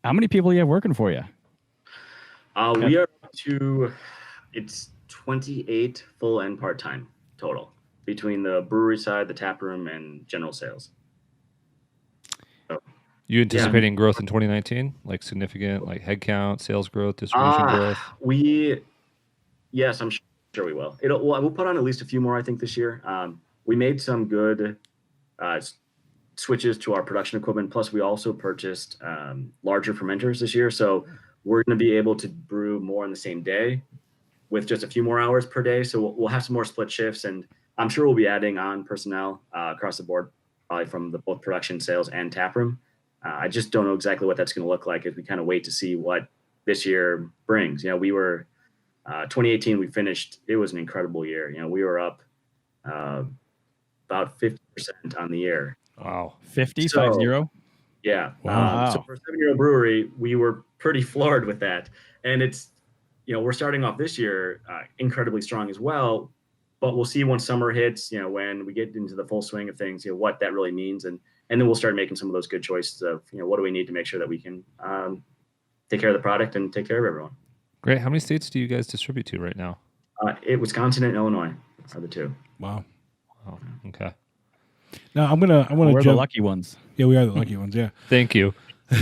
How many people do you have working for you? We are up to, it's 28 full and part-time total between the brewery side, the tap room, and general sales. So, You anticipating growth in 2019, like significant, like headcount, sales growth, distribution growth? Yes, I'm sure we will. We'll put on at least a few more, I think, this year. We made some good switches to our production equipment. Plus, we also purchased larger fermenters this year. So we're going to be able to brew more in the same day with just a few more hours per day. So we'll have some more split shifts, and I'm sure we'll be adding on personnel across the board, probably from both production, sales, and tap room. I just don't know exactly what that's going to look like as we kind of wait to see what this year brings. We were 2018. We finished. It was an incredible year. We were up about 50% on the year. Wow, 50. Yeah. Wow. So for a 7-year-old brewery, we were pretty floored with that, and it's we're starting off this year incredibly strong as well. But we'll see once summer hits. When we get into the full swing of things, what that really means, and then we'll start making some of those good choices of what do we need to make sure that we can take care of the product and take care of everyone. Great. How many states do you guys distribute to right now? Wisconsin and Illinois are the two. Wow. Okay. Now we're the lucky ones. Yeah, we are the lucky ones. Yeah. Thank you.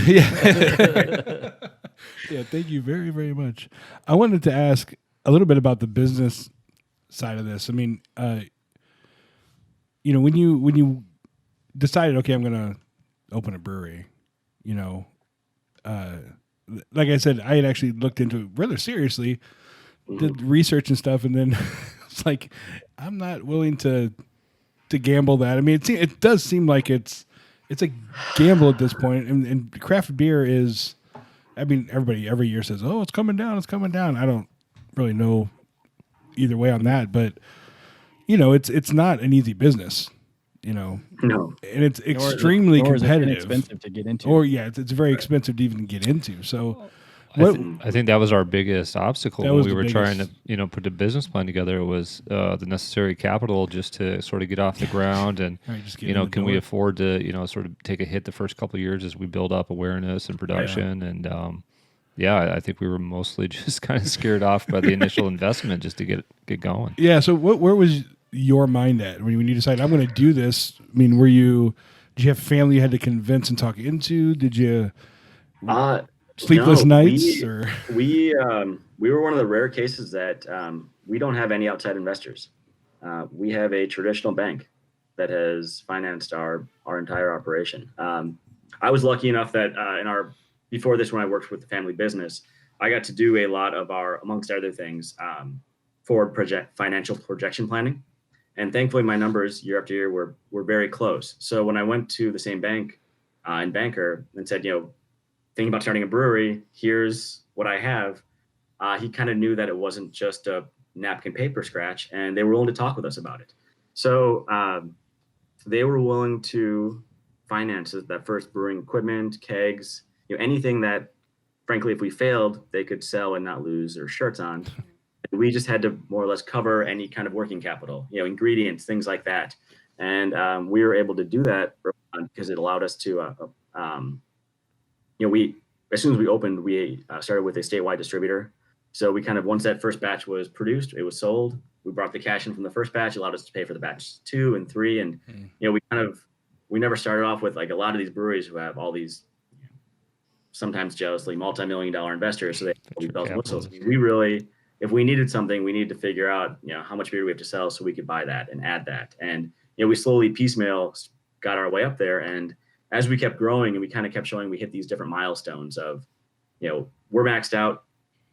Yeah. Yeah. Thank you very, very much. I wanted to ask a little bit about the business side of this. I mean, when you decided, okay, I'm going to open a brewery, like I said, I had actually looked into it rather seriously, did research and stuff, and then it's like, I'm not willing to gamble that. I mean, it does seem like it's a gamble at this point, and craft beer is, I mean, everybody every year says, oh, it's coming down. I don't really know either way on that, but it's not an easy business, No, and it's extremely competitive, expensive to get into, or it's very expensive to even get into. So, I think that was our biggest obstacle when we were trying to, put a business plan together. It was the necessary capital just to sort of get off the ground, and can we afford to, sort of take a hit the first couple of years as we build up awareness and production, and I think we were mostly just kind of scared off by the initial investment just to get going. Yeah. So where was your mind at when you decided I'm going to do this? I mean, did you have family you had to convince and talk into? Did you sleepless nights? We were one of the rare cases that we don't have any outside investors. We have a traditional bank that has financed our entire operation. I was lucky enough that before this, when I worked with the family business, I got to do a lot of amongst other things, financial projection planning. And thankfully, my numbers year after year were very close. So when I went to the same bank and banker and said, thinking about starting a brewery, here's what I have, he kind of knew that it wasn't just a napkin paper scratch, and they were willing to talk with us about it. So they were willing to finance that first brewing equipment, kegs, anything that, frankly, if we failed, they could sell and not lose their shirts on. We just had to more or less cover any kind of working capital, ingredients, things like that. And we were able to do that because it allowed us to, as soon as we opened, we started with a statewide distributor. So we kind of, once that first batch was produced, it was sold. We brought the cash in from the first batch, allowed us to pay for the batch 2 and 3. And, we never started off with like a lot of these breweries who have all these, sometimes jealously multi-million-dollar investors. So they have all these bells and whistles. We really, if we needed something, we needed to figure out, how much beer we have to sell so we could buy that and add that. And, we slowly piecemeal got our way up there. And as we kept growing and we kind of kept showing, we hit these different milestones of, we're maxed out.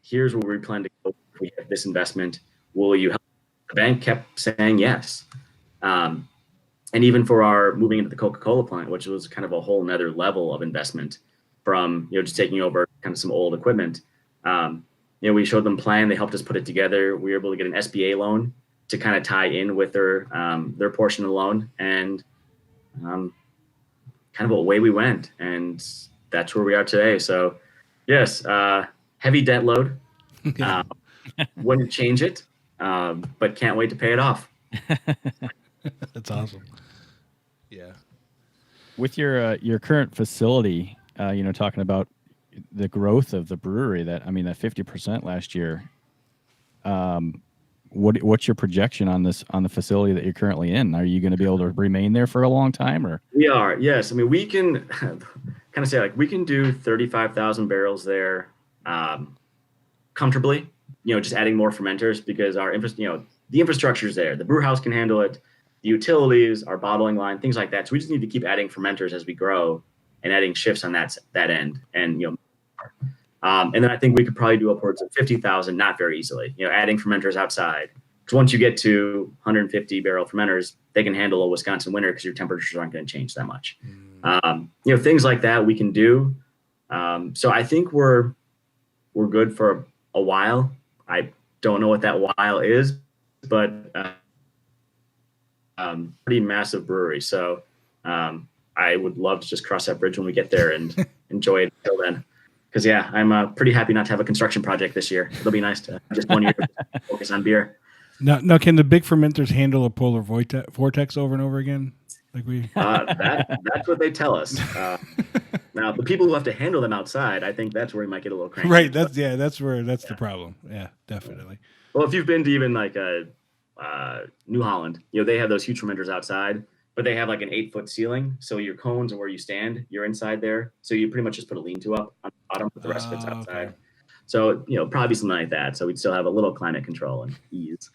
Here's where we plan to go. If we have this investment, will you help? The bank kept saying yes. And even for our moving into the Coca-Cola plant, which was kind of a whole nother level of investment from, just taking over kind of some old equipment. We showed them plan. They helped us put it together. We were able to get an SBA loan to kind of tie in with their portion of the loan, and kind of away we went. And that's where we are today. So, yes, heavy debt load. Wouldn't change it, but can't wait to pay it off. That's awesome. Yeah. With your current facility, talking about the growth of the brewery, that 50% last year. What's your projection on the facility that you're currently in? Are you going to be able to remain there for a long time, or? We are, yes. I mean, we can kind of say like we can do 35,000 barrels there comfortably. Just adding more fermenters because our the infrastructure is there. The brew house can handle it. The utilities, our bottling line, things like that. So we just need to keep adding fermenters as we grow and adding shifts on that end. And and then I think we could probably do upwards of 50,000, not very easily. Adding fermenters outside. Because once you get to 150 barrel fermenters, they can handle a Wisconsin winter because your temperatures aren't going to change that much. Things like that we can do. So I think we're good for a while. I don't know what that while is, but pretty massive brewery. So I would love to just cross that bridge when we get there and enjoy it until then. Because I'm pretty happy not to have a construction project this year. It'll be nice to just 1 year focus on beer. Now, can the big fermenters handle a polar vortex over and over again? Like that's what they tell us. Now, the people who have to handle them outside, I think that's where we might get a little cranky. Right. That's the problem. Yeah, definitely. Well, if you've been to even like New Holland, they have those huge fermenters outside, but they have like an 8-foot ceiling. So your cones and where you stand, you're inside there. So you pretty much just put a lean-to up on the bottom, but the rest of it's outside. Okay. So, probably something like that. So we'd still have a little climate control and ease.